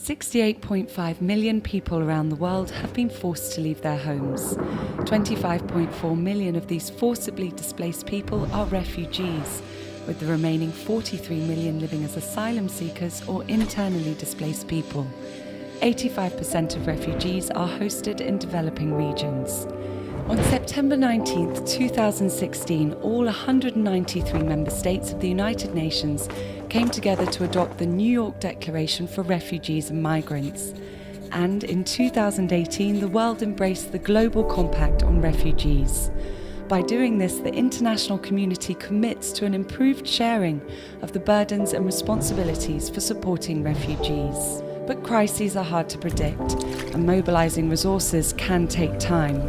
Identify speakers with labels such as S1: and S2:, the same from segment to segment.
S1: 68.5 million people around the world have been forced to leave their homes. 25.4 million of these forcibly displaced people are refugees, with the remaining 43 million living as asylum seekers or internally displaced people. 85% of refugees are hosted in developing regions. On September 19, 2016, all 193 member states of the United Nations came together to adopt the New York Declaration for Refugees and Migrants. And in 2018, the world embraced the Global Compact on Refugees. By doing this, the international community commits to an improved sharing of the burdens and responsibilities for supporting refugees. But crises are hard to predict, and mobilizing resources can take time.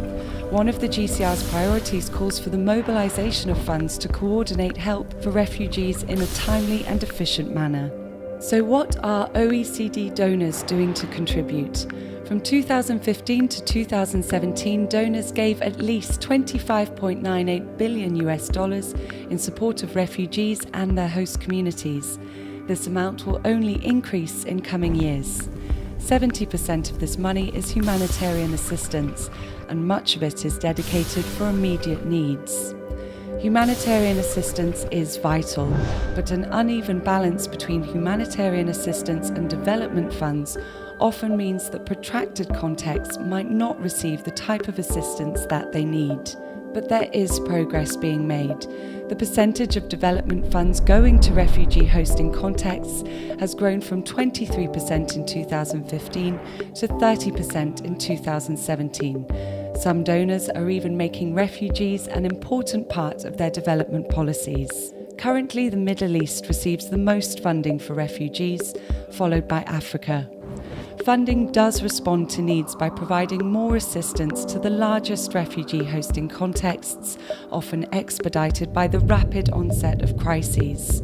S1: One of the GCR's priorities calls for the mobilization of funds to coordinate help for refugees in a timely and efficient manner. So what are OECD donors doing to contribute? From 2015 to 2017, donors gave at least $25.98 billion in support of refugees and their host communities. This amount will only increase in coming years. 70% of this money is humanitarian assistance, and much of it is dedicated for immediate needs. Humanitarian assistance is vital, but an uneven balance between humanitarian assistance and development funds often means that protracted contexts might not receive the type of assistance that they need. But there is progress being made. The percentage of development funds going to refugee hosting contexts has grown from 23% in 2015 to 30% in 2017. Some donors are even making refugees an important part of their development policies. Currently, the Middle East receives the most funding for refugees, followed by Africa. Funding does respond to needs by providing more assistance to the largest refugee hosting contexts, often expedited by the rapid onset of crises.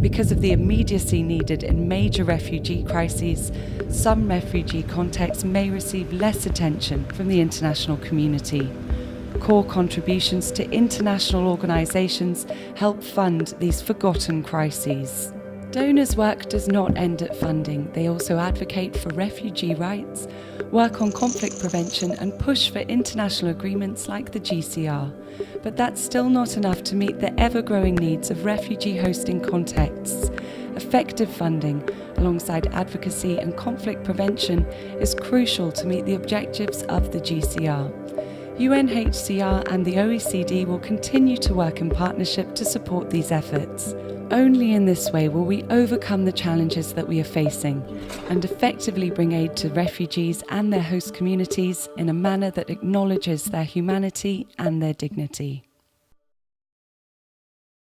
S1: Because of the immediacy needed in major refugee crises, some refugee contexts may receive less attention from the international community. Core contributions to international organizations help fund these forgotten crises. Donors' work does not end at funding. They also advocate for refugee rights, work on conflict prevention, and push for international agreements like the GCR. But that's still not enough to meet the ever-growing needs of refugee hosting contexts. Effective funding, alongside advocacy and conflict prevention, is crucial to meet the objectives of the GCR. UNHCR and the OECD will continue to work in partnership to support these efforts. Only in this way will we overcome the challenges that we are facing and effectively bring aid to refugees and their host communities in a manner that acknowledges their humanity and their dignity.